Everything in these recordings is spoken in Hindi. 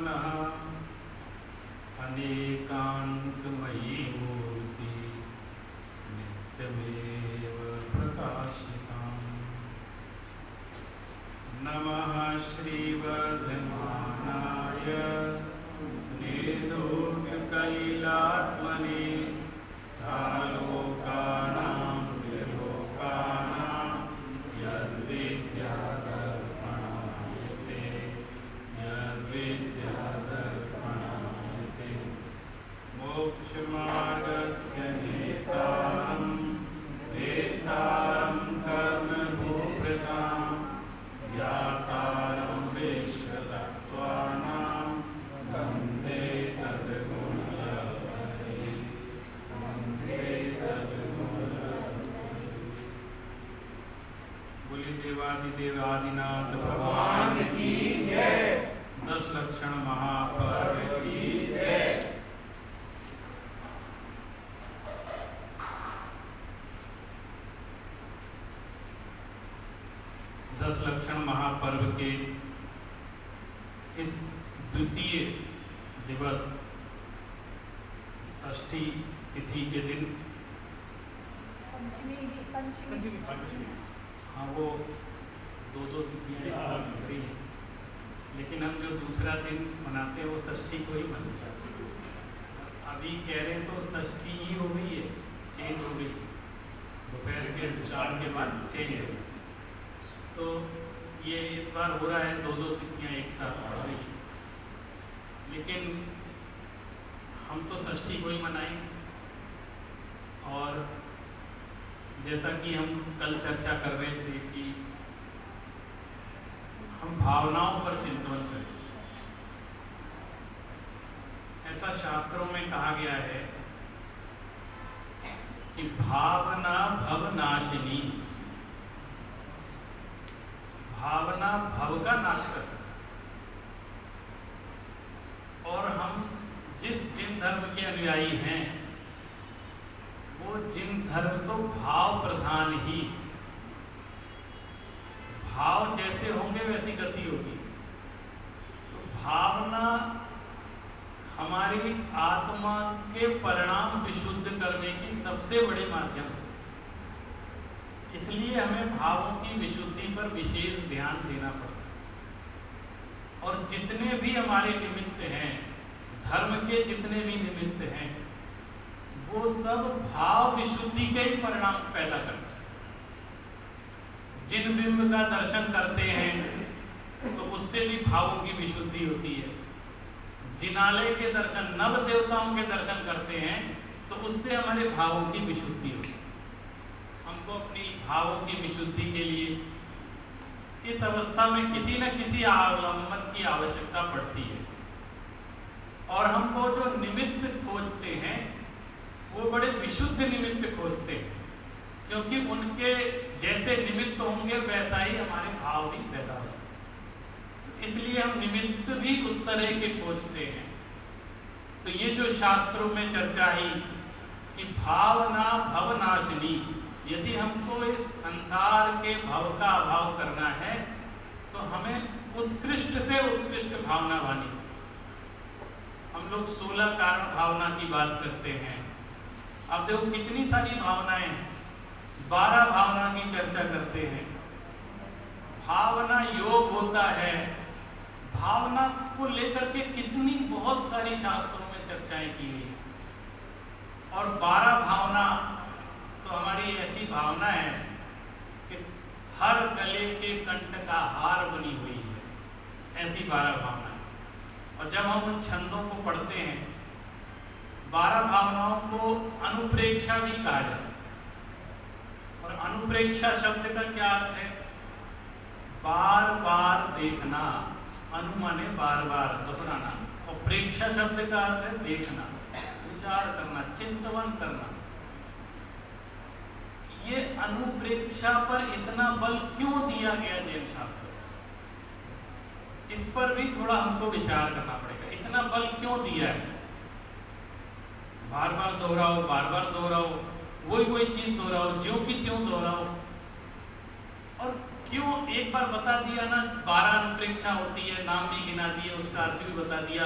पुनः अनेकान्तमयी मूर्ति नित्यमेव प्रकाशिताम्। नमः श्रीवर्धमानाय निर्धूतकलिलात्मने सालोकानां त्रिलोकानां यद्विद्यादर्पणायते यद्विद्यादर्पणायते। मोक्षमार्गस्य नेतारं वेत्तारं कर्मभूभृतां ज्ञातारं विश्वतत्त्वानां वन्दे तद्गुणलब्धये वन्दे तद्गुणलब्धये। बोलिए देवादिदेवादिनाथ भगवान की जय। 10 लक्षण महापर्व की जय। दस लक्षण महापर्व के इस द्वितीय दिवस षष्ठी तिथि के दिन पंचमी हाँ वो दो तिथियाँ एक साथ लग रही हैं, लेकिन हम जो दूसरा दिन मनाते हैं वो षष्ठी को ही मनाते हैं। अभी कह रहे हैं तो षष्ठी ही हो गई है, चेंज हो गई, दोपहर के 4 के बाद चेंज हो गई। तो ये इस बार हो रहा है दो तिथियां एक साथ हो रही है, लेकिन हम तो षष्ठी को ही मनाएंगे। और जैसा कि हम कल चर्चा कर रहे थे कि हम भावनाओं पर चिंतन करें। ऐसा शास्त्रों में कहा गया है कि भावना भवनाशिनी, भावना भव का नाश कर सकती। और हम जिन धर्म के अनुयायी हैं वो जिन धर्म तो भाव प्रधान ही, भाव जैसे होंगे वैसी गति होगी। तो भावना हमारी आत्मा के परिणाम विशुद्ध करने की सबसे बड़े माध्यम है। इसलिए हमें भावों की विशुद्धि पर विशेष ध्यान देना पड़ता है। और जितने भी हमारे निमित्त हैं, धर्म के जितने भी निमित्त हैं, वो सब भाव विशुद्धि के ही परिणाम पैदा करते हैं। जिन बिंब का दर्शन करते हैं तो उससे भी भावों की विशुद्धि होती है। जिनालय के दर्शन, नव देवताओं के दर्शन करते हैं तो उससे हमारे भावों की विशुद्धि होती है। हमको अपनी भावों की विशुद्धि के लिए इस अवस्था में किसी न किसी अवलंबन की आवश्यकता पड़ती है। और हमको जो निमित्त खोजते हैं वो बड़े विशुद्ध निमित्त खोजते हैं, क्योंकि उनके जैसे निमित्त होंगे वैसा ही हमारे भाव भी पैदा होगा। इसलिए हम निमित्त भी उस तरह के खोजते हैं। तो ये जो शास्त्रों में चर्चा है कि भावना भवनाशिनी, यदि हमको इस संसार के भव का अभाव करना है तो हमें उत्कृष्ट से उत्कृष्ट भावना वानी। हम लोग 16 कारण भावना की बात करते हैं। अब देखो कितनी सारी भावनाएं हैं। 12 भावना की चर्चा करते हैं। भावना योग होता है। भावना को लेकर के कितनी बहुत सारी शास्त्रों में चर्चाएं की गई। और 12 भावना तो हमारी ऐसी भावना है कि हर गले के कंठ का हार बनी हुई है, ऐसी 12 भावना है। और जब हम उन छंदों को पढ़ते हैं, 12 भावनाओं को अनुप्रेक्षा भी कहा जाता है। और अनुप्रेक्षा शब्द का क्या अर्थ है? बार बार देखना। अनु माने बार बार दोहराना, और प्रेक्षा शब्द का अर्थ है देखना, विचार करना, चिंतन करना। ये अनुप्रेक्षा पर इतना बल क्यों दिया गया जैन शास्त्र? इस पर भी थोड़ा हमको विचार करना पड़ेगा। इतना बल क्यों दिया है? बार बार दोहराओ, बार बार दोहराओ, वही चीज दोहराओ, ज्यों की त्यों दोहराओ। और क्यों एक बार बता दिया ना, 12 अंतरिक्षा होती है, नाम भी गिना दिए, उसका अर्थ भी बता दिया,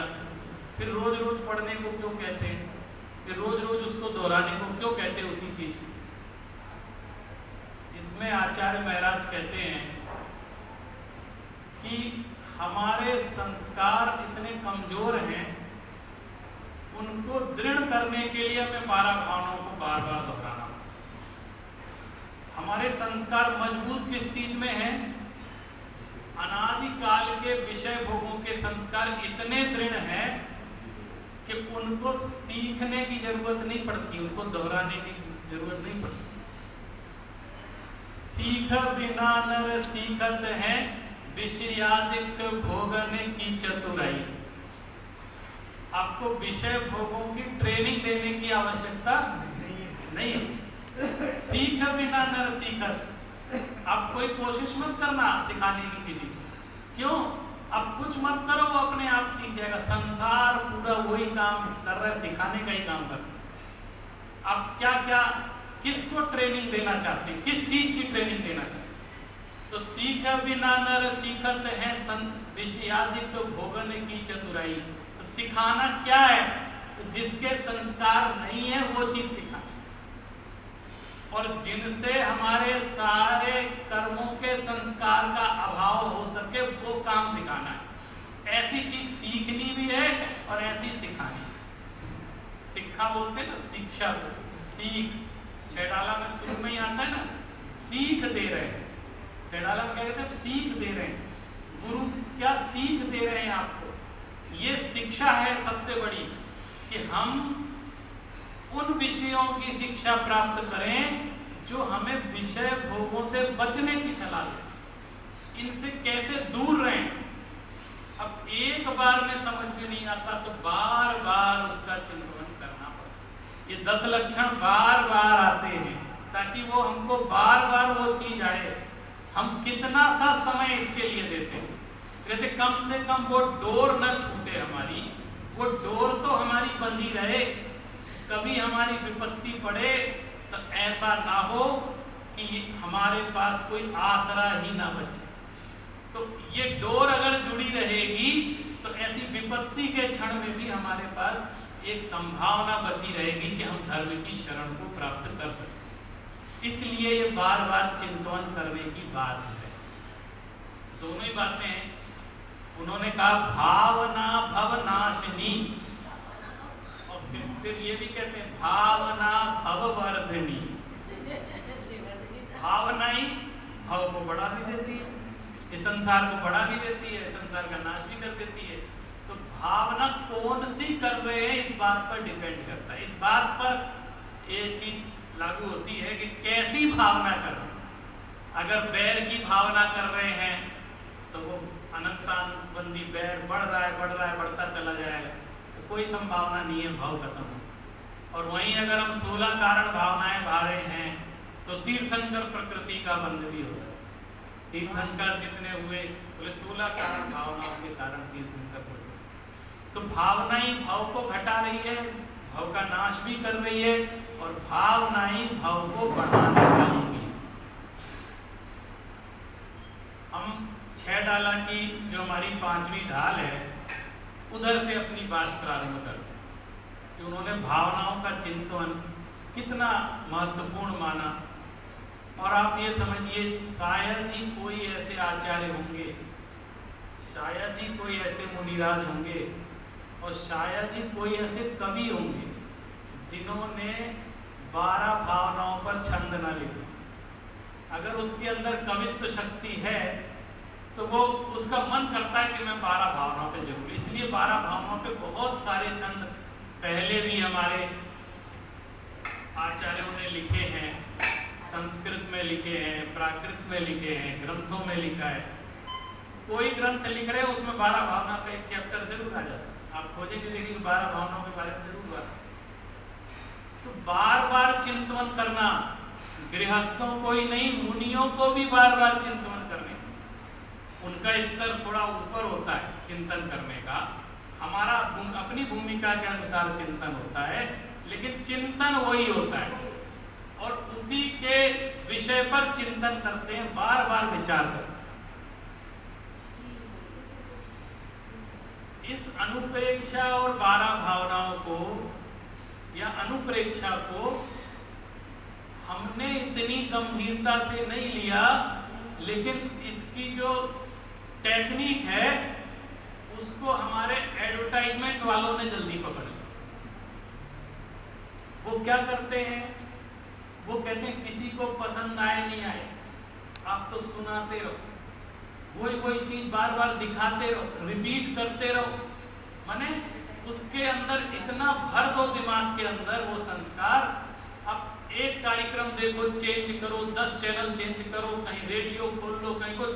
फिर रोज रोज पढ़ने को क्यों कहते हैं, फिर रोज रोज उसको दोहराने को क्यों कहते हैं उसी चीज को। इसमें आचार्य महाराज कहते हैं कि हमारे संस्कार इतने कमजोर हैं, उनको दृढ़ करने के लिए हमें 12 भावनाओं को बार बार दोहराना। हमारे संस्कार मजबूत किस चीज में है? अनादिकाल के विषय भोगों के संस्कार इतने दृढ़ हैं कि उनको सीखने की जरूरत नहीं पड़ती, उनको दोहराने की जरूरत नहीं पड़ती। सीख बिना नर सीखत है, विषयादिक भोगने की चतुराई। आपको विषय भोगों की ट्रेनिंग देने की आवश्यकता नहीं है। सीख बिना नर सीखत। आप कोई कोशिश मत करना सिखाने की किसी को, क्यों? अब कुछ मत करो, वो अपने आप सीख जाएगा। संसार पूरा वही काम कर रहा है, सिखाने का ही काम कर रहा है। अब क्या क्या किसको ट्रेनिंग देना चाहते हैं, किस चीज की ट्रेनिंग देना चाहते हैं? तो सीख बिना नर सीखत है, विषयादिक भोगन की चतुराई। तो सिखाना क्या है? तो जिसके संस्कार नहीं है वो चीज सिखाना, और जिनसे हमारे सारे कर्मों के संस्कार का अभाव हो सके वो काम सिखाना है। ऐसी चीज सीखनी भी है और ऐसी सिखानी। शिक्षा बोलते हैं ना, शिक्षा, सीख। छैडाला में शुरू में ही आता है ना, सीख दे रहे हैं। छैडाला में क्या कहते हैं? सीख दे रहे हैं। गुरु क्या सीख दे रहे हैं आपको? ये शिक्षा है सबसे बड़ी, कि हम उन विषयों की शिक्षा प्राप्त करें जो हमें विषय भोगों से बचने की सलाह दें, इनसे कैसे दूर रहें। अब एक बार में समझ में नहीं आता तो बार बार उसका चिंतन करना पड़ता। ये 10 लक्षण बार बार आते हैं ताकि वो हमको बार बार वो चीज आए। हम कितना सा समय इसके लिए देते हैं? कहते कम से कम वो डोर न छूटे हमारी, वो डोर तो हमारी बंधी रहे। कभी हमारी विपत्ति पड़े तो ऐसा ना हो कि हमारे पास कोई आसरा ही ना बचे। तो ये डोर अगर जुड़ी रहेगी तो ऐसी विपत्ति के क्षण में भी हमारे पास एक संभावना बची रहेगी कि हम धर्म की शरण को प्राप्त कर सकते। इसलिए ये बार बार चिंतन करने की बात है। दोनों ही बातें हैं। उन्होंने कहा भावना भवनाशिनी, फिर ये भी कहते हैं भावना भववर्धिनी। भावना ही भव को बढ़ा भी देती है, इस संसार को बढ़ा भी देती है, संसार का नाश भी कर देती है। तो भावना कौन सी कर रहे हैं इस बात पर डिपेंड करता है। इस बात पर ये चीज लागू होती है कि कैसी भावना कर रहे हैं। अगर बैर की भावना कर रहे हैं तो वो अनंतानुबंधी बैर बढ़ रहा है, बढ़ता चला जाएगा, तो कोई संभावना नहीं है भाव खत्म हो। और वहीं अगर हम 16 कारण भावनाएं भा रहे हैं तो तीर्थंकर प्रकृति का बंध भी हो सकता है। तीर्थंकर जितने हुए बोले 16 कारण भावनाओं के कारण तीर्थंकर प्रकृति। तो भावना ही भाव को घटा रही है, भाव का नाश भी कर रही है, और भावना ही भाव को बढ़ाने वाली भी। हम छैडाला की जो हमारी 5वीं ढाल है उधर से अपनी बात प्रारंभ करते हैं कि उन्होंने भावनाओं का चिंतन कितना महत्वपूर्ण माना। और आप ये समझिए शायद ही कोई ऐसे आचार्य होंगे, शायद ही कोई ऐसे मुनिराज होंगे, और शायद ही कोई ऐसे कवि होंगे जिन्होंने 12 भावनाओं पर छंद न लिखे। अगर उसके अंदर कवित्व शक्ति है तो वो उसका मन करता है कि मैं 12 भावनाओं पे जरूर। इसलिए 12 भावनाओं पे बहुत सारे छंद पहले भी हमारे आचार्यों ने लिखे हैं, संस्कृत में लिखे हैं, प्राकृत में लिखे हैं, ग्रंथों में लिखा है। कोई ग्रंथ लिख रहे हो उसमें 12 भावना का एक चैप्टर जरूर आ जाता है। आप खोजेंगे देखेंगे 12 भावनाओं के बारे में जरूर आता है। तो बार बार चिंतन करना, गृहस्थों को ही नहीं मुनियों को भी बार बार चिंतन करने, उनका स्तर थोड़ा ऊपर होता है चिंतन करने का। हमारा अपनी भूमिका के अनुसार चिंतन होता है, लेकिन चिंतन वही होता है। और उसी के विषय पर चिंतन करते हैं, बार बार विचार करते हैं। इस अनुप्रेक्षा और 12 भावनाओं को या अनुप्रेक्षा को हमने इतनी गंभीरता से नहीं लिया, लेकिन इसकी जो टेक्निक है उसको हमारे एडवर्टाइजमेंट वालों ने जल्दी पकड़ लिया। वो क्या करते हैं, वो कहते हैं किसी को पसंद आए नहीं आए, आप तो सुनाते रहो, वही चीज बार बार दिखाते रहो, रिपीट करते रहो। माने उसके अंदर इतना भर दो दिमाग के अंदर वो संस्कार। अब एक कार्यक्रम देखो, चेंज करो, 10 चैनल चेंज करो, कहीं रेडियो खोल लो, कहीं कुछ,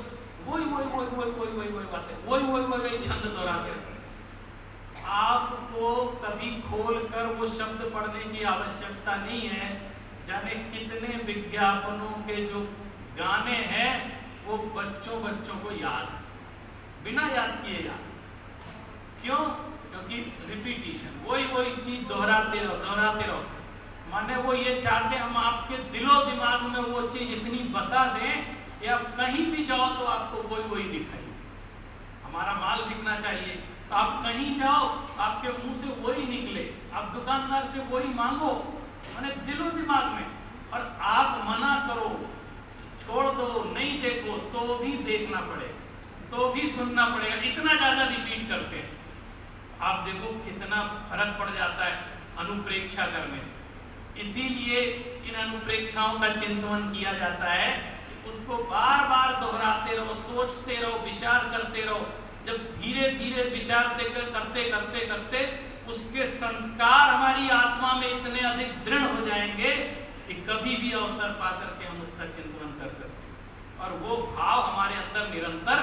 वही बातें, वही छंद दोहराते रहो। आपको कभी खोल कर वो शब्द पढ़ने की आवश्यकता नहीं है। जाने कितने विज्ञापनों के जो गाने हैं वो बच्चों को याद है, बिना याद किए याद। क्यों? क्योंकि रिपीटिशन, वही चीज दोहराते रहो। माने वो ये चाहते हम आपके दिलो दिमाग में वो चीज इतनी बसा दें कि आप कहीं भी जाओ तो आपको वही दिखाई। हमारा माल बिकना चाहिए तो आप कहीं जाओ आपके मुंह से वही निकले, आप दुकानदार से वही मांगो, माने दिलो दिमाग में। और आप मना करो, छोड़ दो, नहीं देखो, तो भी देखना पड़े, तो भी सुनना पड़ेगा, इतना ज्यादा रिपीट करते हैं। आप देखो कितना फर्क पड़ जाता है अनुप्रेक्षा करने से। इसीलिए इन अनुप्रेक्षाओं का चिंतन किया जाता है, उसको बार बार दोहराते रहो, सोचते रहो, विचार करते रहो। जब धीरे धीरे विचार करते उसके संस्कार हमारी आत्मा में इतने अधिक दृढ़ हो जाएंगे कि कभी भी अवसर पाकर के हम उसका चिंतन कर सकते हैं और वो भाव हमारे अंदर निरंतर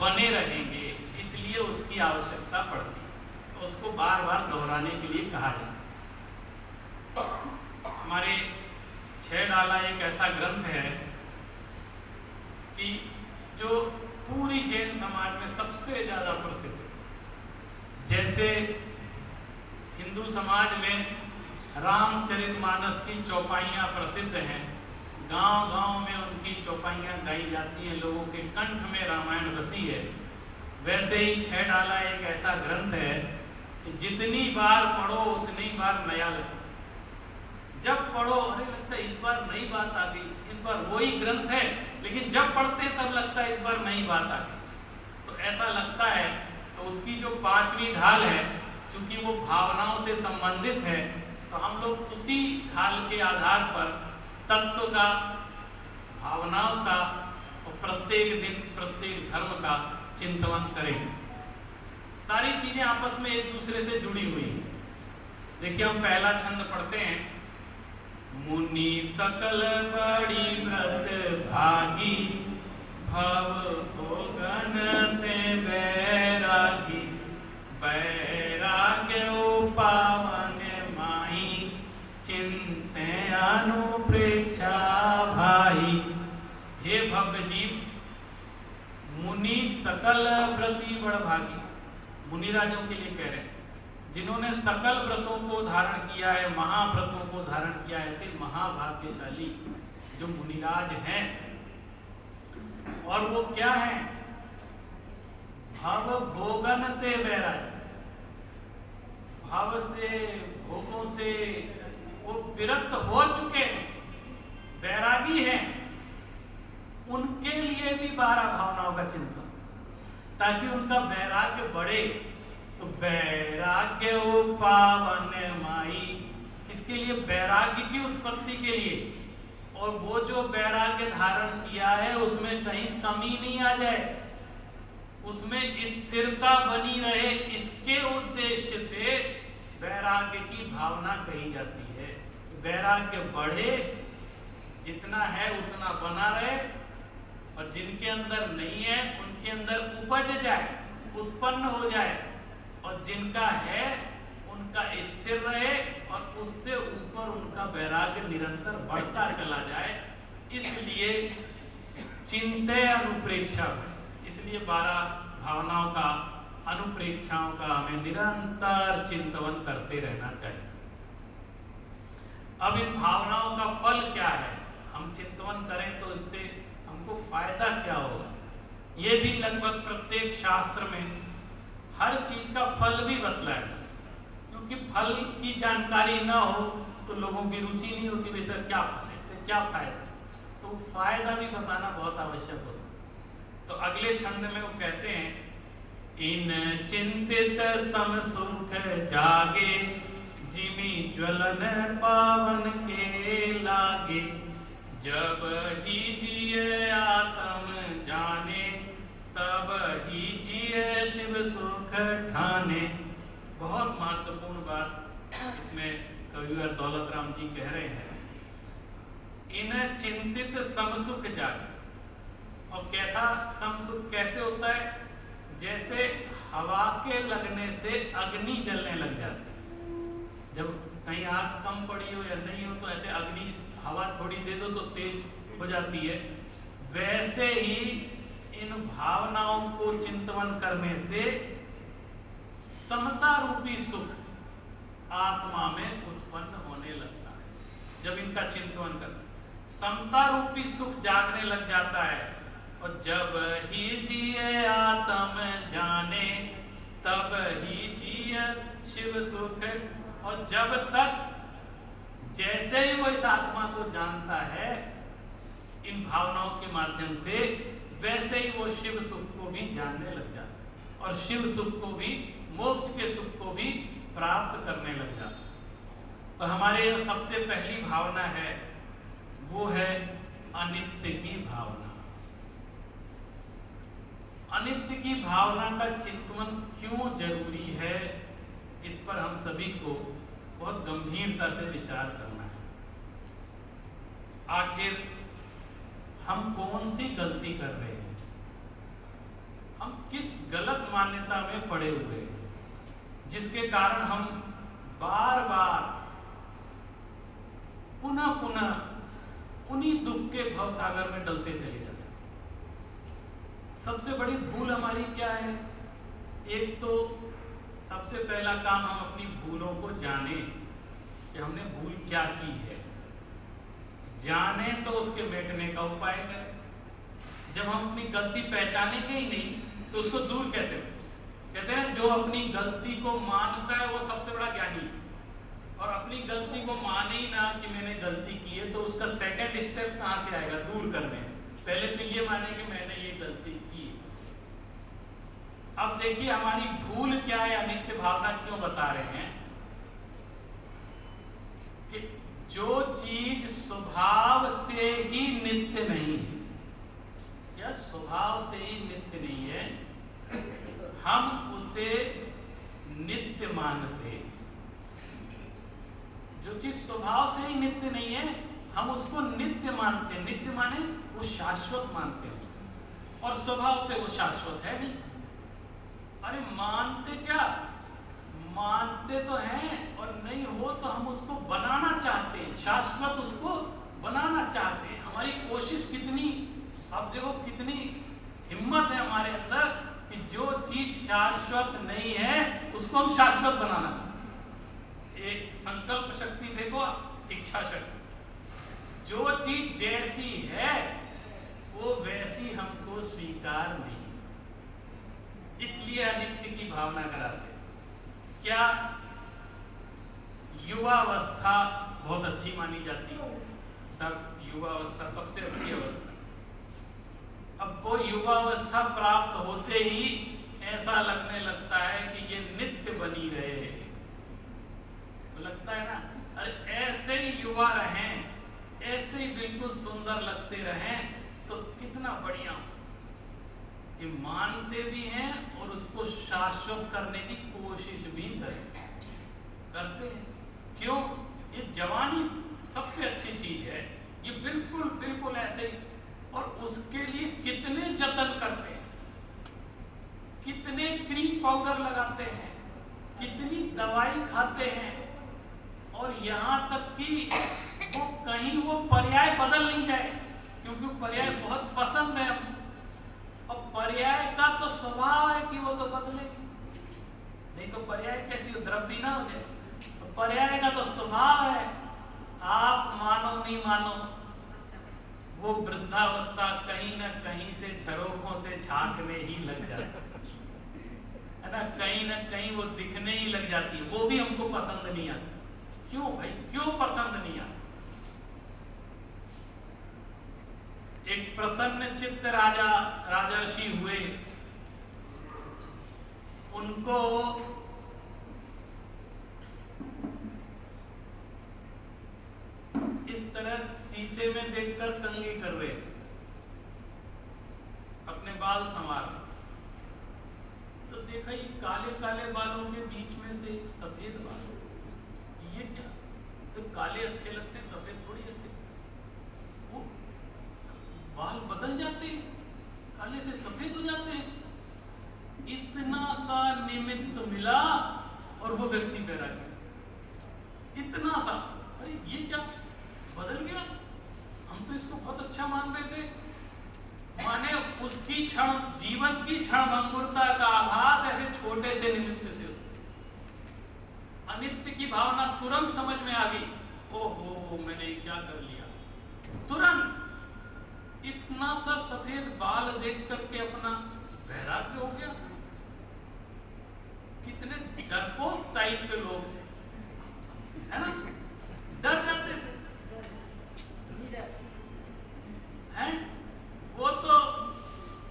बने रहेंगे। इसलिए उसकी आवश्यकता पड़ती है, तो उसको बार बार दोहराने के लिए कहा जाता है। हमारे 6 डाला एक ऐसा ग्रंथ है कि जो पूरी जैन समाज में सबसे ज्यादा प्रसिद्ध है। जैसे हिंदू समाज में रामचरितमानस की चौपाइयाँ प्रसिद्ध हैं, गांव-गांव में उनकी चौपाइयाँ गाई जाती हैं, लोगों के कंठ में रामायण बसी है। वैसे ही 6 डाला एक ऐसा ग्रंथ है कि जितनी बार पढ़ो उतनी बार नया लगता। जब पढ़ो अरे लगता है इस बार नई बात आ गई, इस बार वही ग्रंथ है, लेकिन जब पढ़ते हैं तब लगता है इस बार नई बात आ गई। तो ऐसा लगता है। तो उसकी जो 5वीं ढाल है, चूंकि वो भावनाओं से संबंधित है, तो हम लोग उसी ढाल के आधार पर तत्व का, भावनाओं का और प्रत्येक दिन प्रत्येक धर्म का चिंतन करेंगे। सारी चीजें आपस में एक दूसरे से जुड़ी हुई हैं। देखिए हम पहला छंद पढ़ते हैं। मुनि सकल बड़ी व्रत भागी, भव भोगन ते बैरागी, बैराग्य पावन माही, चिंते अनुप्रेक्षा भाई। हे भव्य जीव, मुनि सकल व्रती बड़ भागी, मुनिराजों के लिए कह रहे हैं, जिन्होंने सकल व्रतों को धारण किया है, महाव्रतों को धारण किया है, ऐसे महाभाग्यशाली जो मुनिराज हैं। और वो क्या है? भव भोगन ते बैराग, भाव से, भोगों से वो विरक्त हो चुके हैं, बैरागी हैं। उनके लिए भी 12 भावनाओं का चिंतन, ताकि उनका वैराग्य बढ़े। तो वैराग्य पावन माई, किसके लिए? वैराग्य की उत्पत्ति के लिए। और वो जो वैराग्य धारण किया है उसमें कहीं कमी नहीं आ जाए, उसमें स्थिरता बनी रहे, इसके उद्देश्य से वैराग्य की भावना कही जाती है। वैराग्य बढ़े, जितना है उतना बना रहे, और जिनके अंदर नहीं है उनके अंदर उपज जाए, उत्पन्न हो जाए, और जिनका है उनका स्थिर रहे और उससे ऊपर उनका वैराग्य निरंतर बढ़ता चला जाए। इसलिए चिंते अनुप्रेक्षा, इसलिए 12 भावनाओं का, अनुप्रेक्षाओं का हमें निरंतर चिंतन करते रहना चाहिए। अब इन भावनाओं का फल क्या है? हम चिंतन करें तो इससे हमको फायदा क्या होगा। ये भी लगभग प्रत्येक शास्त्र में हर चीज का फल भी बतलाया, क्योंकि फल की जानकारी ना हो तो लोगों की रुचि नहीं होती, वैसे क्या फल है, इससे क्या फायदा, तो फायदा भी बताना बहुत आवश्यक होता है। तो अगले छंद में वो कहते हैं, इन चिंतित सम सुख जागे, जिमी ज्वलन पावन के लागे, जब ही जिए आत्म जाने, तब ही जिए शिव सुख ठाने। बहुत महत्वपूर्ण बात इसमें कविवर दौलत राम जी कह रहे हैं, इन चिंतित समसुख जागे। और कैसा समसुख कैसे होता है, जैसे हवा के लगने से अग्नि जलने लग जाती है। जब कहीं आग कम पड़ी हो या नहीं हो तो ऐसे अग्नि हवा थोड़ी दे दो तो तेज हो जाती है। वैसे ही इन भावनाओं को चिंतन करने से समता रूपी सुख आत्मा में उत्पन्न होने लगता है। जब इनका चिंतन करते समता रूपी सुख जागने लग जाता है। और जब ही जिए आत्म जाने, तब ही जिए शिव सुख। और जब तक जैसे ही वो इस आत्मा को जानता है इन भावनाओं के माध्यम से, वैसे ही वो शिव सुख को भी जानने लग जाता है और शिव सुख को भी, मोक्ष के सुख को भी प्राप्त करने लग जाता है। तो हमारे यहाँ सबसे पहली भावना है वो है अनित्य की भावना। अनित्य की भावना का चिंतन क्यों जरूरी है, इस पर हम सभी को बहुत गंभीरता से विचार करना है। आखिर हम कौन सी गलती कर रहे हैं, हम किस गलत मान्यता में पड़े हुए हैं, जिसके कारण हम बार बार पुनः पुनः उन्हीं दुख के भवसागर में डलते चले जाते हैं। सबसे बड़ी भूल हमारी क्या है, एक तो सबसे पहला काम हम अपनी भूलों को जाने कि हमने भूल क्या की है, जाने तो उसके मिटने का उपाय करें। जब हम अपनी गलती पहचानेंगे ही नहीं तो उसको दूर कैसे करें। कहते हैं जो अपनी गलती को मानता है वो सबसे बड़ा ज्ञानी है, और अपनी गलती को माने ही ना कि मैंने गलती की है तो उसका सेकंड स्टेप कहाँ से आएगा दूर करने। पहले तो ये माने कि मैंने ये गलती की। अब देखिए हमारी भूल क्या है, अनित्य भावना क्यों बता रहे हैं कि जो चीज स्वभाव से ही नित्य नहीं है, या स्वभाव से ही नित्य नहीं है, हम उसे नित्य मानते हैं। जो चीज स्वभाव से ही नित्य नहीं है हम उसको नित्य मानते हैं। नित्य माने वो शाश्वत मानते हैं उसको, और स्वभाव से वो शाश्वत है नहीं। अरे मानते क्या, मानते तो हैं और नहीं हो तो हम उसको बनाना चाहते हैं, शाश्वत उसको बनाना चाहते हैं। हमारी कोशिश कितनी, अब देखो कितनी हिम्मत है हमारे अंदर कि जो चीज शाश्वत नहीं है उसको हम शाश्वत बनाना चाहते हैं। एक संकल्प शक्ति देखो, इच्छा शक्ति। जो चीज जैसी है वो वैसी हमको स्वीकार नहीं, इसलिए अनित्य की भावना कराते हैं। क्या युवावस्था बहुत अच्छी मानी जाती है, सब युवावस्था सबसे अच्छी अवस्था। अब वो युवावस्था प्राप्त होते ही ऐसा लगने लगता है कि ये नित्य बनी रहे, तो लगता है ना, अरे ऐसे ही युवा रहें, ऐसे ही बिल्कुल सुंदर लगते रहें तो कितना बढ़िया। ये मानते भी हैं और उसको शाश्वत करने की कोशिश भी करते हैं। क्यों? ये जवानी सबसे अच्छी चीज है, ये बिल्कुल बिल्कुल ऐसे ही, और उसके लिए कितने जतन करते हैं, कितने क्रीम पाउडर लगाते हैं, कितनी दवाई खाते हैं, और यहाँ तक कि वो कहीं वो पर्याय बदल नहीं जाए, क्योंकि पर्याय बहुत पसंद है। और पर्याय का तो स्वभाव है कि वो तो बदलेगी, नहीं तो पर्याय कैसी हो, द्रव्य ना हो जाए। तो पर्याय का तो स्वभाव है, आप मानो नहीं मानो वो वृद्धावस्था कहीं ना कहीं से झरोखों से झांकने ही लग जाती है ना, कहीं ना कहीं वो दिखने ही लग जाती है। वो भी हमको पसंद नहीं आती। क्यों भाई, क्यों पसंद नहीं आती? एक प्रसन्न चित्त राजर्षि हुए, उनको इस तरह शीशे में देखकर कंघी कर रहे थे, अपने बाल संवार, तो देखा ये काले काले बालों के बीच में से एक सफेद बाल, ये क्या? तो काले अच्छे लगते हैं, सफेद थोड़ी अच्छे। वो बाल बदल जाते हैं, काले से सफेद हो जाते हैं। इतना सा निमित्त मिला और वो व्यक्ति बैराग गया। इतना सा, अरे ये क्या बदल गया? हम तो इसको बहुत अच्छा मान रहे थे। माने उसकी क्षण, जीवन की क्षण भंगुरता का आभास ऐसे छोटे से निमित्त से उसको अनित्य की भावना तुरंत समझ में आ गई। ओहो, मैंने क्या कर लिया। तुरंत इतना सा सफेद बाल देख करके अपना वैराग्य हो गया। कितने डरपोक टाइप के लोग थे, है ना, डर जाते थे, हैं? वो तो,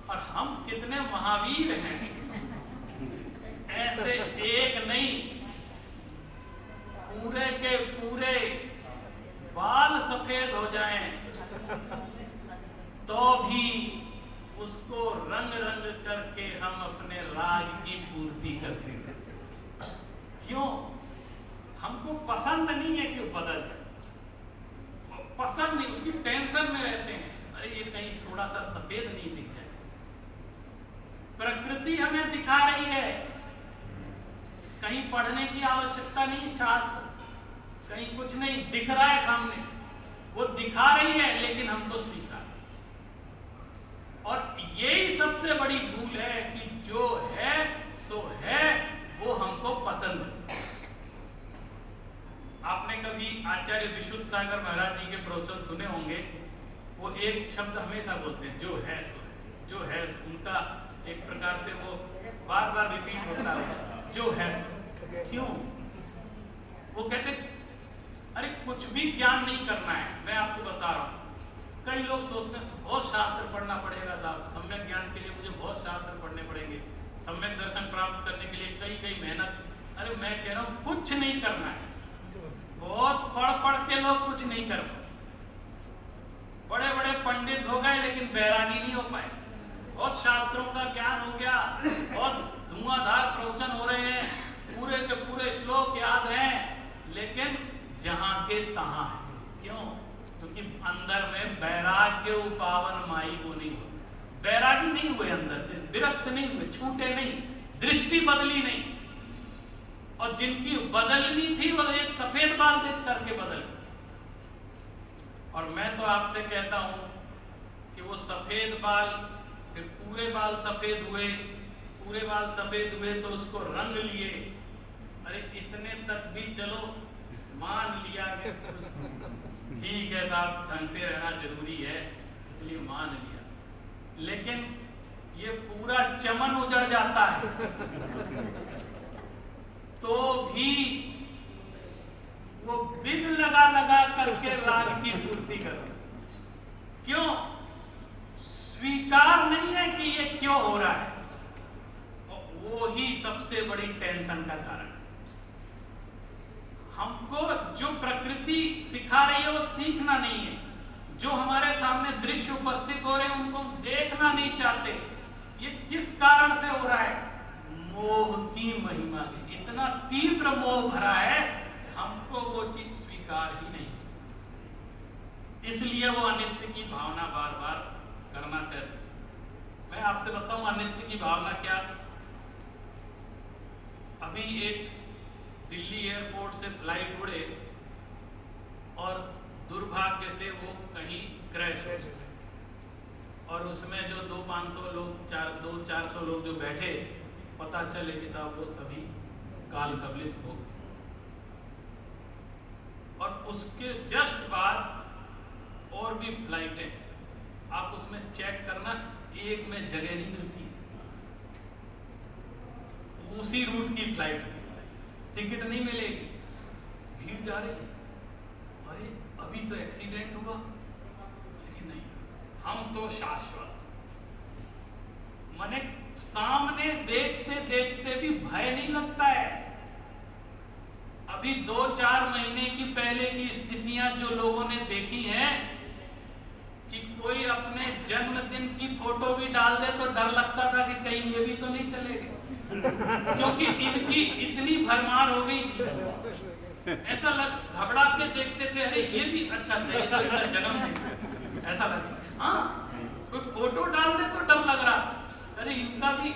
और हम कितने महावीर हैं, ऐसे एक नहीं, पूरे के पूरे बाल सफेद हो जाएं तो भी उसको रंग रंग करके हम अपने राग की पूर्ति करते हैं। क्यों? हमको पसंद नहीं है कि बदल जाए, पसंद नहीं, उसकी टेंशन में रहते हैं, अरे ये कहीं थोड़ा सा सफेद नहीं दिख जाए। प्रकृति हमें दिखा रही है, कहीं पढ़ने की आवश्यकता नहीं, शास्त्र कहीं कुछ नहीं, दिख रहा है सामने, वो दिखा रही है, लेकिन हमको स्वीकार। और यही सबसे बड़ी भूल है कि जो है सो है, वो हमको पसंद है। आपने कभी आचार्य विशुद्ध सागर महाराज जी के प्रवचन सुने होंगे। वो एक शब्द हमेशा बोलते हैं, जो है सो है, जो है सो। उनका एक प्रकार से वो बार बार रिपीट होता है, जो है सो। क्यों? वो कहते अरे कुछ भी ज्ञान नहीं करना है। मैं आपको बता रहा हूँ, कई लोग सोचते हैं बहुत शास्त्र पढ़ना पड़ेगा साहब, सम्यक ज्ञान के लिए मुझे बहुत शास्त्र पढ़ने पड़ेंगे, सम्यक दर्शन प्राप्त करने के लिए कई कई मेहनत। अरे मैं कह रहा हूँ कुछ नहीं करना है। बहुत पढ़ के लोग कुछ नहीं कर पाए, बड़े बड़े पंडित हो गए लेकिन बैरागी नहीं हो पाए। बहुत शास्त्रों का ज्ञान हो गया, बहुत धुआंधार प्रवचन हो रहे हैं, पूरे के पूरे श्लोक याद हैं, लेकिन जहां के तहां है। क्यों? क्योंकि अंदर में वैराग्य उपावन माई वो नहीं हुआ, बैरागी नहीं हुए, अंदर से विरक्त नहीं हुए, छूटे नहीं, दृष्टि बदली नहीं। और जिनकी बदलनी थी वो एक सफेद बाल देख करके बदल। और मैं तो आपसे कहता हूं कि वो सफेद बाल, फिर पूरे बाल सफेद हुए, पूरे बाल सफेद हुए तो उसको रंग लिए। अरे इतने तक भी चलो मान लिया कि ठीक है साहब, ढंग से रहना जरूरी है, इसलिए मान लिया। लेकिन ये पूरा चमन उजड़ जाता है तो भी वो बिग लगा लगा करके राग की पूर्ति करो। क्यों? स्वीकार नहीं है कि ये क्यों हो रहा है, और वो ही सबसे बड़ी टेंशन का कारण। हमको जो प्रकृति सिखा रही है वो सीखना नहीं है, जो हमारे सामने दृश्य उपस्थित हो रहे हैं उनको देखना नहीं चाहते। ये किस कारण से हो रहा है? मोह की महिमा की, इतना तीव्र मोह भरा है, हमको वो चीज स्वीकार ही नहीं, इसलिए वो अनित्य की भावना बार बार करना चाहते। मैं आपसे बताऊं अनित्य की भावना क्या। अभी एक दिल्ली एयरपोर्ट से फ्लाइट उड़े और दुर्भाग्य से वो कहीं क्रैश हो, और उसमें जो 200-500 लोग 400 लोग जो बैठे, पता चले कि साहब वो सभी काल कबलित हो। और उसके जस्ट बाद और भी फ्लाइटें उसमें चेक करना, एक में जगह नहीं मिलती, उसी रूट की फ्लाइट, टिकट नहीं मिलेगी, भीड़ जा रही है, अरे अभी तो एक्सीडेंट हुआ, लेकिन नहीं, हम तो शाश्वत, माने सामने देखते देखते भी भय नहीं लगता है। अभी 2-4 महीने की पहले की स्थितियां जो लोगों ने देखी हैं कि कोई अपने जन्मदिन की फोटो भी डाल दे तो डर लगता था कि कहीं ये भी तो नहीं चलेगा, क्योंकि इनकी इतनी भरमार हो गई थी, ऐसा घबरा के देखते थे, अरे ये भी अच्छा ये तो इनका जन्मदिन, ऐसा लगा। हाँ, कोई फोटो डाल दे तो डर लग रहा, अरे इनका भी।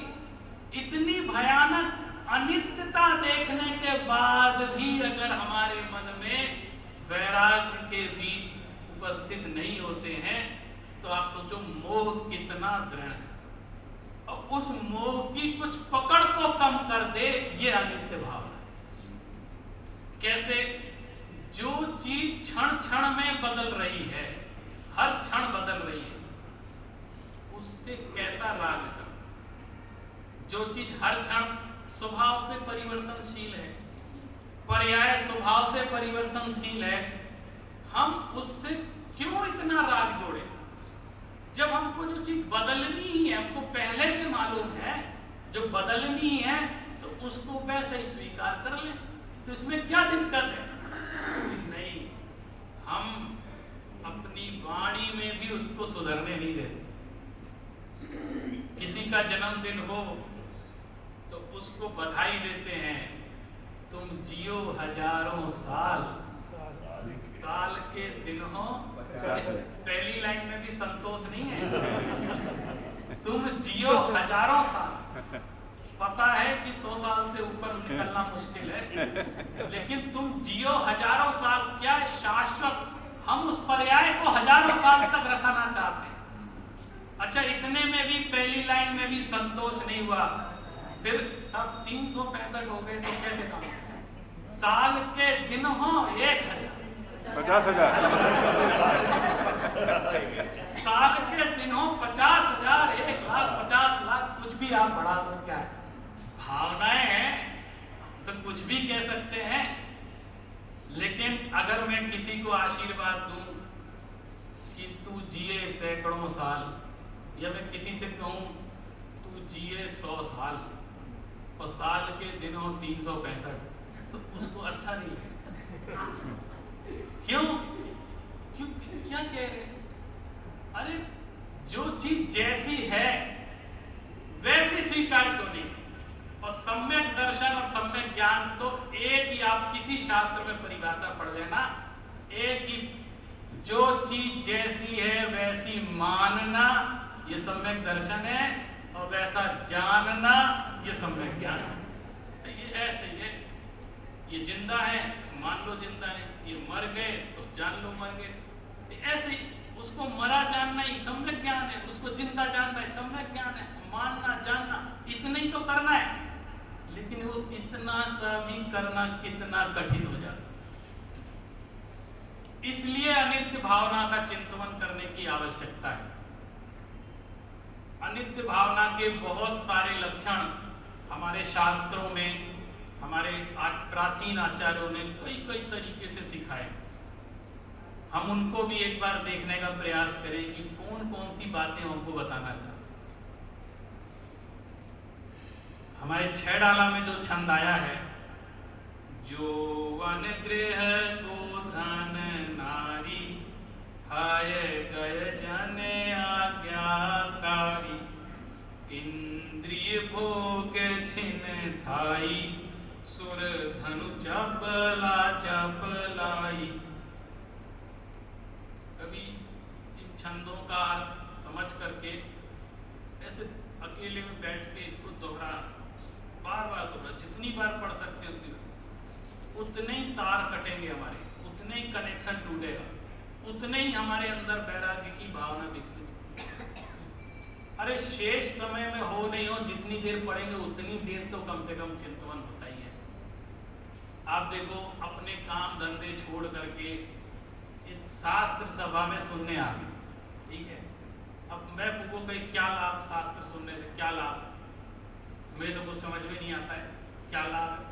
इतनी भयानक अनित्यता देखने के बाद भी अगर हमारे मन में वैराग्य के बीज उपस्थित नहीं होते हैं तो आप सोचो मोह कितना दृढ़ है, और उस मोह की कुछ पकड़ को कम कर दे ये अनित्य भाव है। कैसे? जो चीज क्षण क्षण में बदल रही है, हर क्षण बदल रही है, उससे कैसा राग है? जो चीज हर क्षण स्वभाव से परिवर्तनशील है, पर्याय स्वभाव से परिवर्तनशील है, हम उससे क्यों इतना राग जोड़े? जब हमको जो चीज बदलनी ही है, हमको पहले से मालूम है जो बदलनी है, तो उसको वैसे ही स्वीकार कर लें, तो इसमें क्या दिक्कत है? नहीं, हम अपनी वाणी में भी उसको सुधरने नहीं देते। किसी का जन्मदिन हो तो उसको बधाई देते हैं, तुम जियो हजारों साल, साल के दिन हो। पहली लाइन में भी संतोष नहीं है, तुम जियो हजारों साल। पता है कि 100 साल से ऊपर निकलना मुश्किल है, लेकिन तुम जियो हजारों साल, क्या है शाश्वत, हम उस पर्याय को हजारों साल तक रखना चाहते हैं। अच्छा, इतने में भी पहली लाइन में भी संतोष नहीं हुआ, फिर अब 365 हो गए तो कैसे काम? साल के दिन हो 1000, 50,000, साल के दिन हो 50,000, 1,00,000, 50,00,000, कुछ भी आप बढ़ा दो, क्या है? भावनाएं हैं तो कुछ भी कह सकते हैं। लेकिन अगर मैं किसी को आशीर्वाद दूं कि तू जिए सैकड़ों साल, या मैं किसी से कहूं तू जिए 100 साल, और साल के दिन हो 365, तो उसको अच्छा नहीं है। क्यों? क्या कह रहे? अरे जो चीज जैसी है वैसी स्वीकार क्यों नहीं? और सम्यक दर्शन और सम्यक ज्ञान तो एक ही, आप किसी शास्त्र में परिभाषा पढ़ लेना, एक ही, जो चीज जैसी है वैसी मानना ये सम्यक दर्शन है, और वैसा जानना ये सम्यक ज्ञान है। ये ऐसे ये जिंदा है, मान लो जिंदा है, ये मर गए तो जान लो मर गए, ऐसे उसको मरा जानना ही सम्यक ज्ञान है, उसको जिंदा जानना ही सम्यक ज्ञान है। मानना जानना इतना ही तो करना है, लेकिन वो इतना सा भी करना कितना कठिन हो जाता। इसलिए अनित्य भावना का चिंतन करने की आवश्यकता है। अनित्य भावना के बहुत सारे लक्षण हमारे शास्त्रों में, हमारे प्राचीन आचार्यों ने कई तरीके से सिखाए। हम उनको भी एक बार देखने का प्रयास करें कि कौन कौन सी बातें हमको बताना चाहते। हमारे 6 डाला में जो छंद आया है, जो वन गृह को धन नारी, हाय गय जने आज्ञाकारी, इंद्रिय भोग छिन थाई, सुर धनु चपला चपलाई। कभी इन छंदों का अर्थ समझ करके ऐसे अकेले में बैठ के इसको दोहरा, बार बार दोहरा, जितनी बार पढ़ सकते हो उतने ही तार कटेंगे हमारे, उतने ही कनेक्शन टूटेगा, उतने ही हमारे अंदर वैराग्य की भावना विकसित। अरे शेष समय में हो नहीं हो, जितनी देर पढ़ेंगे उतनी देर तो कम से कम चिंतन होता ही है। आप देखो, अपने काम धंधे छोड़ करके इस शास्त्र सभा में सुनने आ गए, ठीक है, अब मैं पूछो कहीं क्या लाभ, शास्त्र सुनने से क्या लाभ, मुझे तो कुछ समझ में नहीं आता है क्या लाभ है।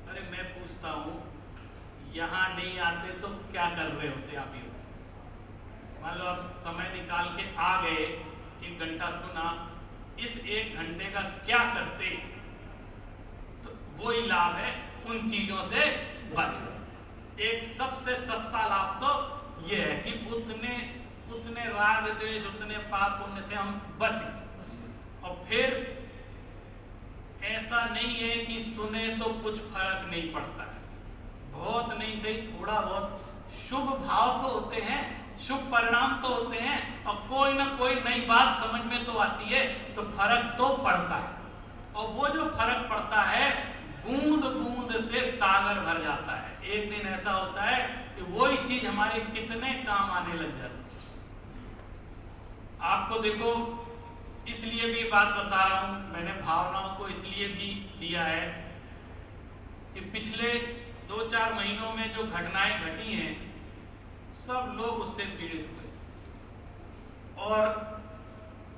अरे मैं पूछता हूँ, यहाँ नहीं आते तो क्या कर रहे होते आप ही? मान लो आप समय निकाल के आ गए, 1 घंटा सुना, इस 1 घंटे का क्या करते? तो वही लाभ है उन चीजों से बच। एक सबसे सस्ता लाभ तो ये है कि उतने राग द्वेष, उतने पाप पुण्य से हम बच। और फिर ऐसा नहीं है कि सुने तो कुछ फर्क नहीं पड़ता है, बहुत नहीं सही थोड़ा बहुत शुभ भाव तो होते हैं, शुभ परिणाम तो होते हैं, और कोई ना कोई नई बात समझ में तो आती है, तो फर्क तो पड़ता है। और वो जो फर्क पड़ता है, बूंद बूंद से सागर भर जाता है। एक दिन ऐसा होता है कि वही चीज हमारे कितने काम आने लग जाती है। आपको देखो, इसलिए भी बात बता रहा हूं, मैंने भावनाओं को इसलिए भी लिया है कि पिछले 2-4 महीनों में जो घटनाएं घटी हैं, सब लोग उससे पीड़ित हुए, और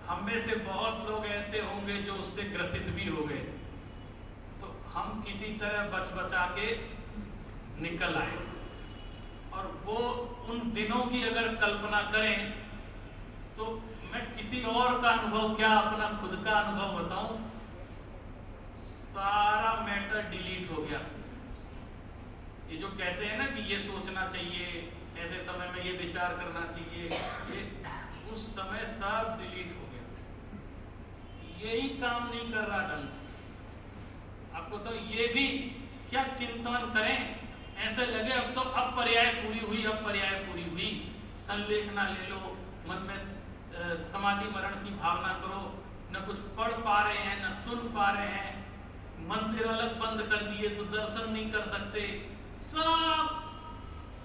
हम में से बहुत लोग ऐसे होंगे जो उससे ग्रसित भी हो गए। तो हम किसी तरह बच बचा के निकल आए। और वो उन दिनों की अगर कल्पना करें तो मैं किसी और का अनुभव क्या, अपना खुद का अनुभव बताऊं, सारा मैटर डिलीट हो गया। ये जो कहते हैं ना कि ये सोचना चाहिए, ऐसे समय में ये विचार करना चाहिए, ये उस समय सब डिलीट हो गया। यही काम नहीं कर रहा ढंग से। आपको तो ये भी क्या चिंतन करें, ऐसे लगे अब तो अब पर्याय पूरी हुई, अब पर्याय पूरी हुई। संलेखना ले लो, मन में समाधि मरण की भावना करो, न कुछ पढ़ पा रहे हैं न सुन पा रहे हैं, मंदिर अलग बंद कर दिए तो दर्शन नहीं कर सकते, सब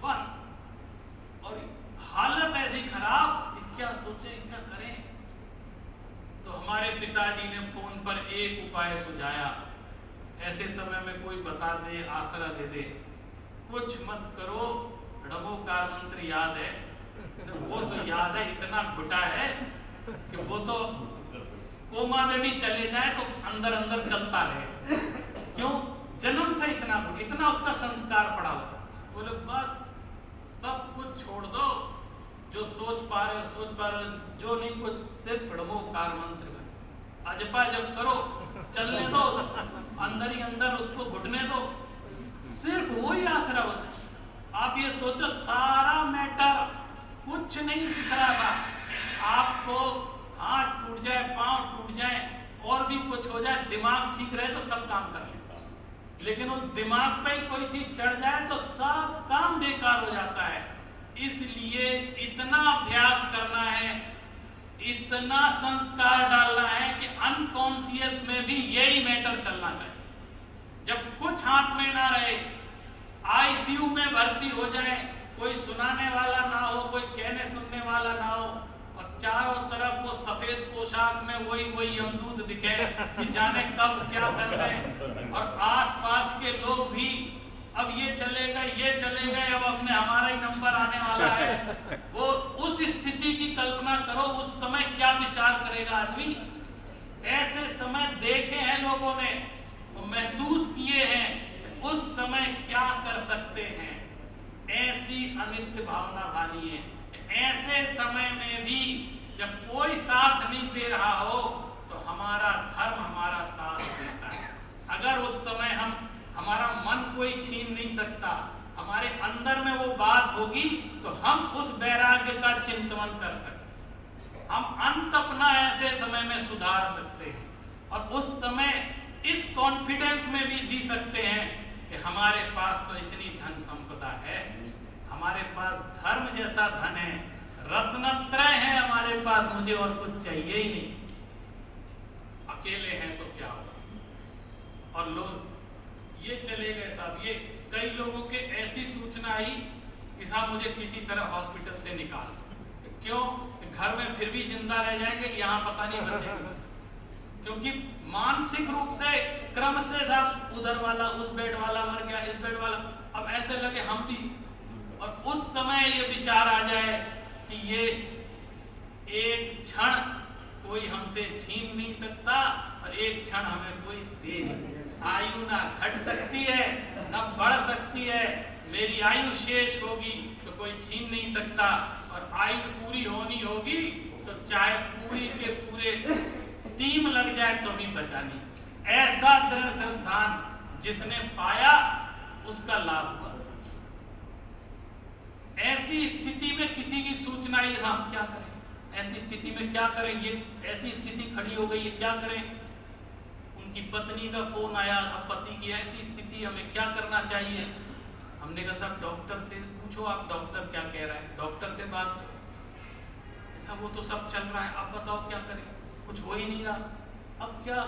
बंद, और हालत ऐसी खराब, क्या सोचे क्या करें। तो हमारे पिताजी ने फोन पर एक उपाय सुझाया, ऐसे समय में कोई बता दे, आसरा दे दे, कुछ मत करो, ढमोकार मंत्र याद है, तो वो तो याद है, इतना घुटा है कि वो तो कोमा में भी चले जाए तो अंदर अंदर चलता रहे। क्यों? जन्म से इतना उसका संस्कार पड़ा हुआ। बोले बस सब कुछ छोड़ दो, जो सोच पा रहे हो सोच पा रहे हो, जो नहीं कुछ सिर्फ ढमोकार मंत्र में अजपा जब करो, चलने दो, अंदर ही अंदर उसको घुटने दो, सिर्फ वही आसरा होता है। आप ये सोचो, सारा मैटर कुछ नहीं दिख रहा था आपको, हाथ टूट जाए, पांव टूट जाए, और भी कुछ हो जाए, दिमाग ठीक रहे तो सब काम कर लेता, लेकिन उस दिमाग पे ही कोई चीज चढ़ जाए तो सब काम बेकार हो जाता है। इसलिए इतना अभ्यास करना है, इतना संस्कार डालना है कि अनकॉन्शियस में भी यही मैटर चलना चाहिए। जब कुछ हाथ में ना रहे, आईसीयू में भर्ती हो जाए, कोई सुनाने वाला ना हो, कोई कहने सुनने वाला ना हो, और चारों तरफ वो सफेद पोशाक में वही यमदूत दिखे कि जाने कब क्या कर रहे, और आसपास के लोग भी अब ये चलेगा, अब हमने हमारा ही नंबर आने वाला है। वो उस स्थिति की कल्पना करो, उस समय क्या विचार करेगा आदमी। ऐसे समय देखे हैं लोगों ने, महसूस किए हैं, उस समय क्या कर सकते हैं। ऐसी अनित्य भावना वाली है। ऐसे समय में भी जब कोई साथ नहीं दे रहा हो तो हमारा धर्म हमारा साथ देता है। अगर उस समय हमारा मन कोई छीन नहीं सकता, हमारे अंदर में वो बात होगी तो हम उस वैराग्य का चिंतन कर सकते हैं, हम अंत अपना ऐसे समय में सुधार सकते हैं, और उस समय इस कॉन्फिडेंस में भी जी सकते हैं कि हमारे पास तो इतनी धन संपदा है, हमारे पास धर्म जैसा धन है, रत्नत्रय है हमारे पास, मुझे और कुछ चाहिए ही नहीं। अकेले हैं तो क्या होगा। और लोग ये चले गए साहब, ये कई लोगों के ऐसी सूचना आई कि साहब मुझे किसी तरह हॉस्पिटल से निकाल। क्यों? घर में फिर भी जिंदा रह जाएंगे, यहाँ पता नहीं बचेगा। क्योंकि मानसिक रूप से क्रम से साहब उधर वाला, उस बेड वाला मर गया, इस बेड वाला, अब ऐसे लगे हम भी। और उस समय ये विचार आ जाए कि ये एक क्षण कोई हमसे छीन नहीं सकता और एक क्षण हमें कोई दे नहीं। आयु ना घट सकती है ना बढ़ सकती है। मेरी आयु शेष होगी तो कोई छीन नहीं सकता, और आयु पूरी होनी होगी तो चाहे पूरी के पूरे टीम लग जाए तो भी बचा नहीं। ऐसा दृढ़ श्रद्धान जिसने पाया उसका लाभ हुआ। ऐसी स्थिति में किसी की सूचना आई, हम क्या करें, ऐसी स्थिति में क्या करें, ये ऐसी स्थिति खड़ी हो गई है, क्या करें। उनकी पत्नी का फोन आया, अब पति की ऐसी स्थिति, हमें क्या करना चाहिए। हमने कहा साहब डॉक्टर से पूछो, आप डॉक्टर क्या कह रहा है, डॉक्टर से बात करो। ऐसा वो तो सब चल रहा है, आप बताओ क्या करें, कुछ हो ही नहीं रहा। अब क्या,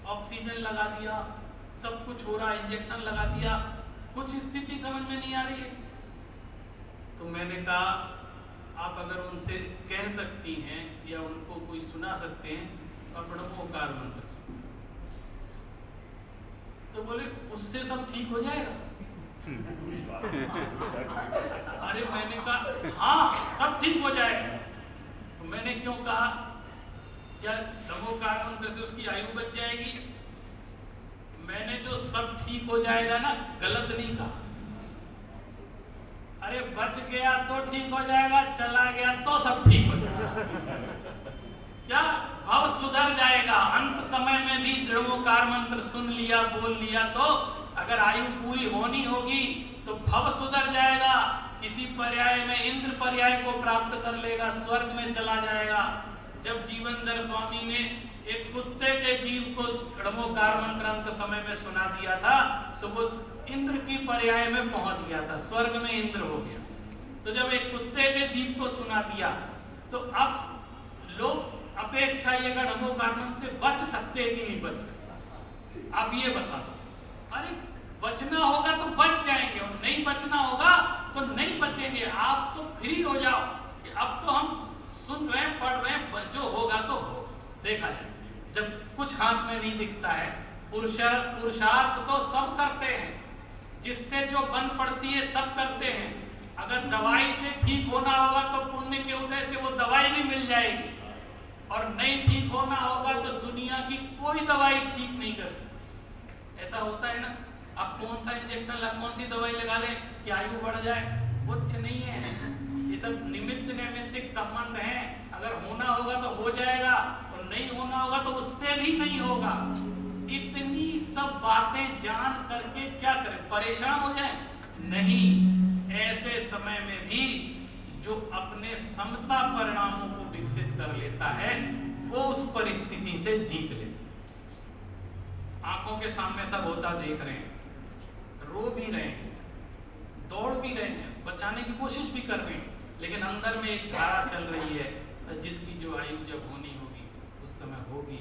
ऑक्सीजन लगा दिया, सब कुछ हो रहा, इंजेक्शन लगा दिया, कुछ स्थिति समझ में नहीं आ रही है। तो मैंने कहा आप अगर उनसे कह सकती हैं या उनको कोई सुना सकते हैं तो प्रणवोकार मंत्र, तो बोले उससे सब ठीक हो जाएगा। अरे मैंने कहा हाँ सब ठीक हो जाएगा। तो मैंने क्यों कहा, क्या प्रणवोकार मंत्र से उसकी आयु बच जाएगी। मैंने जो सब ठीक हो जाएगा ना, गलत नहीं कहा। अरे बच गया तो ठीक हो जाएगा, चला गया तो सब ठीक हो जाएगा। क्या भाव सुधर जाएगा। अंत समय में भी दृढ़ोकार मंत्र सुन लिया, बोल लिया, तो अगर आयु पूरी होनी होगी तो भव सुधर जाएगा। किसी पर्याय में इंद्र पर्याय को प्राप्त कर लेगा, स्वर्ग में चला जाएगा। जब जीवनधर स्वामी ने एक कुत्ते के जीव को दृढ़ोकार मंत्र अंत समय में सुना दिया था, तो वो इंद्र की पर्याय में पहुंच गया था, स्वर्ग में इंद्र हो गया। तो जब एक कुत्ते के जीव को सुना दिया, तो अब लोग अपेक्षा ये दृढ़ोकार मंत्र से बच सकते हैं कि नहीं बच सकते, आप ये बता दो। अरे बचना होगा तो बच जाएंगे, और नहीं बचना होगा तो नहीं बचेंगे। आप तो फ्री हो जाओ कि अब तो हम सुन रहे हैं, पढ़ रहे हैं, जो होगा सो हो, देखा जाए। जब कुछ हाथ में नहीं दिखता है, पुरुषार्थ तो सब करते हैं, जिससे जो बन पड़ती है सब करते हैं। अगर दवाई से ठीक होना होगा तो पुण्य के उदय से वो दवाई भी मिल जाएगी, और नहीं ठीक होना होगा तो दुनिया की कोई दवाई ठीक नहीं कर सकती। ऐसा होता है ना, अब कौन सा इंजेक्शन कौन सी दवाई लगा लें कि आयु बढ़ जाए, कुछ नहीं है। ये सब निमित्त नैमित्तिक संबंध हैं। अगर होना होगा तो हो जाएगा, और नहीं होना होगा तो उससे भी नहीं होगा। इतनी सब बातें जान करके क्या करें, परेशान हो जाएं? नहीं। ऐसे समय में भी जो अपने समता परिणामों को विकसित कर लेता है, वो उस परिस्थिति से जीत लेता। आंखों के सामने सब होता देख रहे हैं, रो भी रहे हैं, दौड़ भी रहे हैं, बचाने की कोशिश भी कर रहे हैं, लेकिन अंदर में एक धारा चल रही है, जिसकी जो आयु जब होनी होगी उस समय होगी।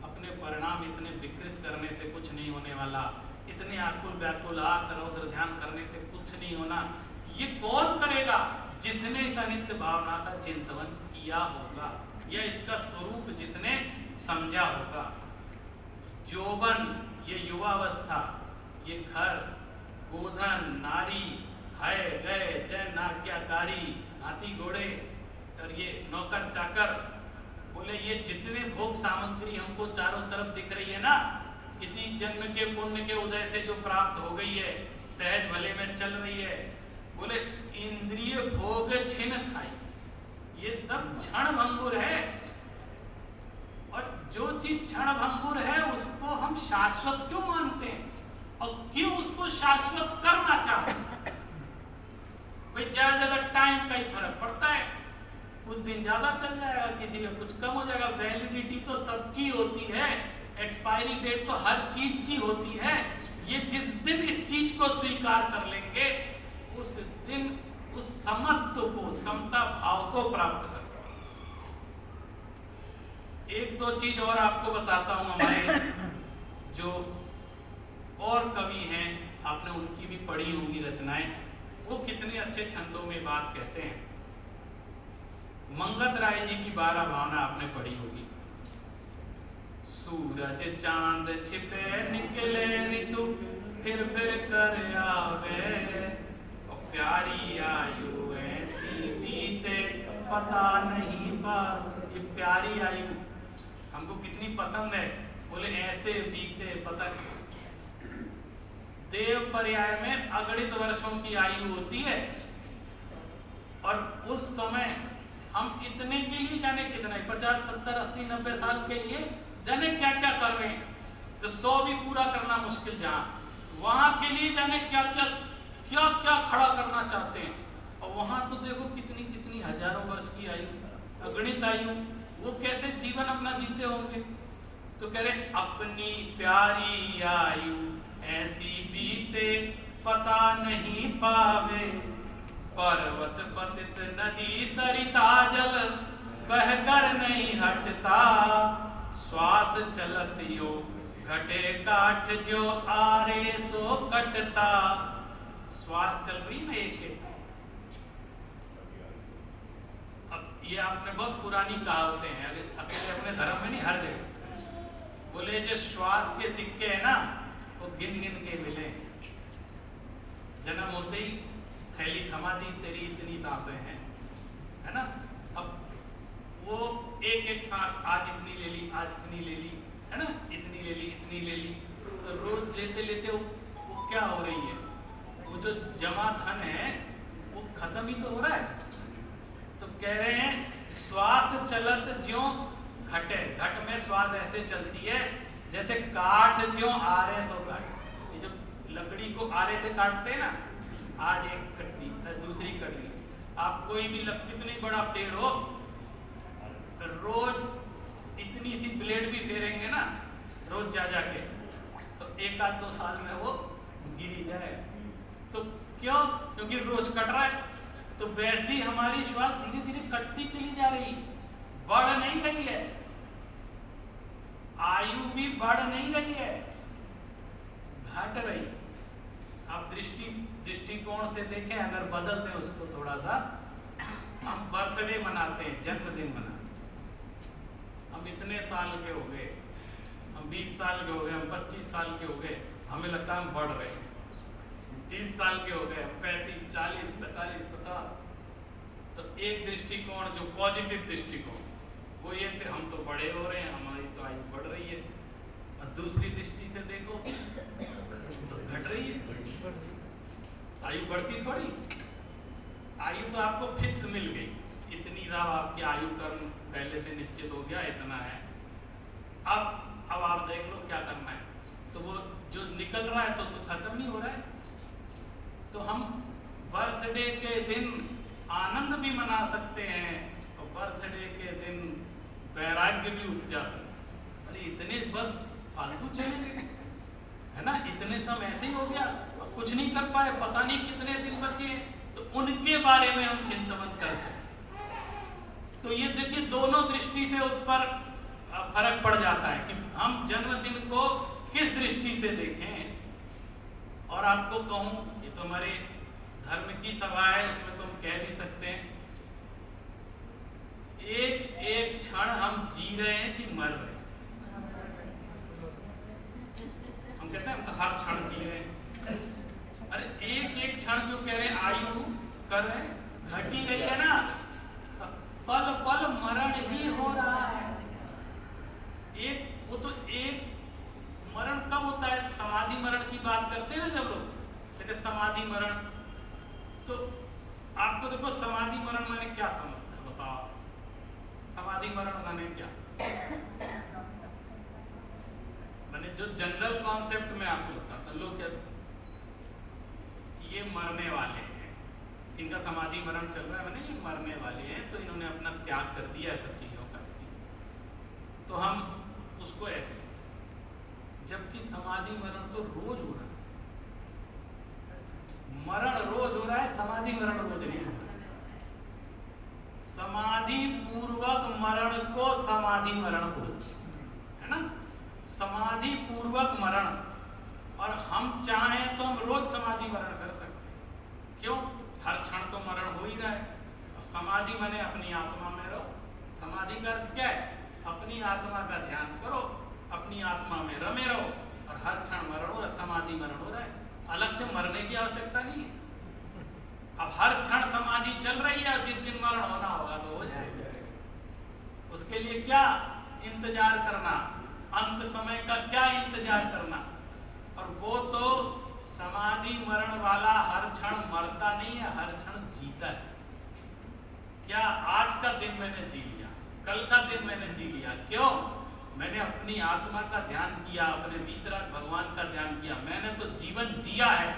अपने परिणाम इतने विकृत करने से कुछ नहीं होने वाला, इतने आकुल व्याकुल रौद्र ध्यान करने से कुछ नहीं होना। ये कौन करेगा? जिसने इस अनित्य भावना का चिंतन किया होगा, या इसका स्वरूप जिसने समझा होगा। यौवन, ये युवावस्था, ये घर, गोधन, नारी, है गए, जय नाज्ञाकारी, हाथी घोड़े और ये नौकर चाकर, बोले ये जितने भोग सामग्री हमको चारों तरफ दिख रही है ना, किसी जन्म के पुण्य के उदय से जो प्राप्त हो गई है, सहज भले में चल रही है, बोले इंद्रिय भोग छिन खाई, ये सब क्षण भंगुर है। और जो चीज क्षण भंगुर है उसको हम शाश्वत क्यों मानते हैं, और क्यों उसको शाश्वत करना चाहते हैं? भाई ज्यादा ज्यादा टाइम का ही फर्क पड़ता है, कुछ दिन ज्यादा चल जाएगा, किसी का कुछ कम हो जाएगा। वैलिडिटी तो सबकी होती है, एक्सपायरी डेट तो हर चीज की होती है। ये जिस दिन इस चीज को स्वीकार कर लेंगे, उस दिन उस समत्व को, समता भाव को प्राप्त कर। एक दो चीज और आपको बताता हूं। हमारे जो और कवि हैं, आपने उनकी भी पढ़ी होंगी रचनाएं, वो कितने अच्छे छंदों में बात कहते हैं। मंगत राय जी की 12 भावना आपने पढ़ी होगी। सूरज चांद छिपे निकले ऋतु फिर कर आवे, और प्यारी आयु ऐसी बीते पता नहीं का ये प्यारी आयु हमको कितनी पसंद है, बोले ऐसे बीतते पता नहीं। देव पर्याय में अगणित वर्षों की आयु होती है और उस समय हम इतने के लिए जाने कितना 50, 70, 80, 90 साल के लिए जाने क्या क्या कर रहे हैं, तो 100 भी पूरा करना मुश्किल, जहाँ वहां के लिए जाने क्या क्या खड़ा करना चाहते हैं। और वहां तो देखो कितनी कितनी हजारों वर्ष की आयु, अगणित आयु, वो कैसे जीवन अपना जीते होंगे। तो कह रहे अपनी प्यारी आयु ऐसी बीते पता नहीं पावे, पर्वत पतित नदी सरिता जल बहकर नहीं हटता, श्वास चलत यो घटे काठ जो आरे सो कटता। श्वास चल रही ना एक, अब ये आपने बहुत पुरानी कहावतें हैं, अकेले अपने धर्म में नहीं, हर जगह बोले जो श्वास के सिक्के है ना वो गिन गिन के मिले। जन्म होते ही थैली थमा दी तेरी इतनी सांसें हैं, है ना। अब वो एक एक सांस आज इतनी ले ली, आज इतनी ले ली, है ना, इतनी ले ली, इतनी ले ली, तो रोज लेते लेते वो क्या हो रही है, वो जो जमा धन है वो खत्म ही तो हो रहा है। तो कह रहे हैं श्वास चलत ज्यों घटे, घट में श्वास ऐसे चलती है जैसे काठ ज्यों आरे सो काट। ये जो लकड़ी को आरे से काटते हैं ना, आज एक कट दी दूसरी कट दी, आप कोई भी कितनी बड़ा पेड़ हो रोज इतनी सी ब्लेड भी फेरेंगे ना रोज जा जाके, तो 1-2 साल में वो गिरी जाए। तो क्यों? क्योंकि रोज कट रहा है। तो वैसी हमारी श्वास धीरे धीरे कटती चली जा रही, बढ़ नहीं रही है, आयु भी बढ़ नहीं रही है, घट रही। आप दृष्टिकोण से देखें, अगर बदल दें उसको थोड़ा सा, हम बर्थडे मनाते हैं, जन्मदिन मनाते हैं, हम इतने साल के हो गए, हम 20 साल के हो गए, हम 25 साल के हो गए, हमें लगता है हम बढ़ रहे हैं। 30 साल के हो गए, 35, 40, 45, 50। तो एक दृष्टिकोण जो पॉजिटिव दृष्टिकोण वो ये थे, हम तो बड़े हो रहे हैं, हमारी तो आयु बढ़ रही है। और दूसरी दृष्टि से देखो तो घट रही है, आयु बढ़ती थोड़ी। आयु तो आपको फिक्स मिल गई, इतनी साल आपकी आयु कर्म पहले से निश्चित हो गया, इतना है। अब आप देख लो क्या करना है, तो वो जो निकल रहा है तो खत्म नहीं हो रहा है। तो हम बर्थडे के दिन आनंद भी मना सकते हैं और बर्थडे के दिन वैराग्य भी उपजा सकते हैं। अरे इतने वर्ष फालतू चले गए, है ना, इतने समय ऐसे ही हो गया, कुछ नहीं कर पाए, पता नहीं कितने दिन बचे, तो उनके बारे में हम चिंतन कर सकते। तो ये देखिए दोनों दृष्टि से उस पर फर्क पड़ जाता है कि हम जन्मदिन को किस दृष्टि से देखें। और आपको कहूं, ये तो हमारे धर्म की सभा है, उसमें तो हम कह भी सकते हैं, एक एक क्षण हम जी रहे हैं कि मर रहे हैं। हम कहते हैं हम तो हर क्षण जी रहे हैं। अरे एक एक क्षण जो कह रहे हैं आयु कर रहे हैं, घटी रही है ना, पल पल मरण ही हो रहा है। वो तो एक मरण कब होता है, समाधि मरण की बात करते हैं ना जब लोग, जैसे समाधि मरण। तो आपको देखो समाधि मरण माने क्या समझते हैं, बताओ समाधि मरण माने क्या? मैंने जो जनरल कॉन्सेप्ट में आपको बताता हूं, लोग क्या ये मरने वाले हैं, इनका समाधि मरण चल रहा है, मैंने ये मरने वाले हैं, तो इन्होंने अपना त्याग कर दिया है सब चीजों का। तो हम उसको ऐसे, जबकि समाधि मरण तो रोज हो रहा है, मरण रोज हो रहा है, समाधि मरण रोज नहीं हो रहा है। समाधि पूर्वक मरण को समाधि मरण बोलते है ना, समाधि पूर्वक मरण। और हम चाहें तो हम रोज समाधि मरण कर सकते हैं, क्यों? हर क्षण तो मरण हो ही रहा है। और समाधि माने अपनी आत्मा में रहो। समाधि का अर्थ क्या है? अपनी आत्मा का ध्यान करो, अपनी आत्मा में रमे रहो, और हर क्षण मरण हो रहा है, समाधि मरण हो रहा है, अलग से मरने की आवश्यकता नहीं है। अब हर क्षण समाधि चल रही है, जिस दिन मरण होना होगा तो हो जाएगा। लिए क्या इंतजार करना, अंत समय का क्या इंतजार करना। और वो तो समाधि मरण वाला हर क्षण मरता नहीं है, हर क्षण जीता है। क्या आज का दिन मैंने जी लिया, कल का दिन मैंने जी लिया, क्यों? मैंने अपनी आत्मा का ध्यान किया, अपने वितराग भगवान का ध्यान किया, मैंने तो जीवन जिया है।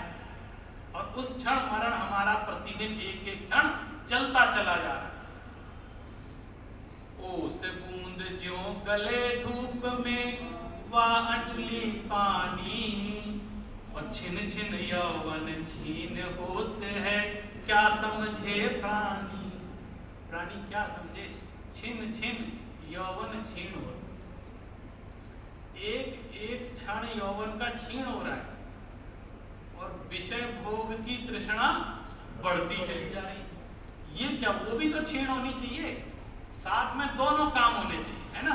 और उस क्षण मरण हमारा प्रतिदिन एक एक क्षण चलता चला जा रहा है। ओस बूंद ज्यों गले धूप में वा अंजलि पानी, और छिन छिन यौवन छीन होते हैं, क्या समझे प्राणी। प्राणी क्या समझे? छिन छिन यौवन छीन हो, एक एक क्षण यौवन का छीन हो रहा है, और विषय भोग की तृष्णा बढ़ती चली जा रही है। ये क्या, वो भी तो क्षीण होनी चाहिए, साथ में दोनों काम होने चाहिए, है ना?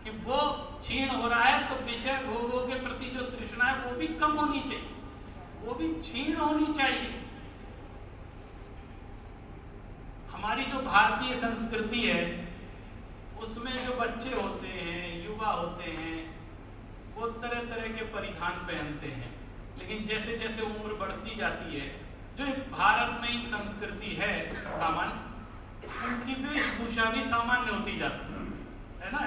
कि वो क्षीण हो रहा है तो विषय भोगों के प्रति जो तृष्णा है वो भी कम होनी चाहिए, वो भी क्षीण होनी चाहिए। हमारी जो भारतीय संस्कृति है उसमें जो बच्चे होते हैं, युवा होते हैं, वो तरह तरह के परिधान पहनते हैं, लेकिन जैसे जैसे उम्र बढ़ती जाती है, जो एक भारत में ही संस्कृति है सामान्य, उनकी वेशभूषा भी सामान्य होती जाती है ना?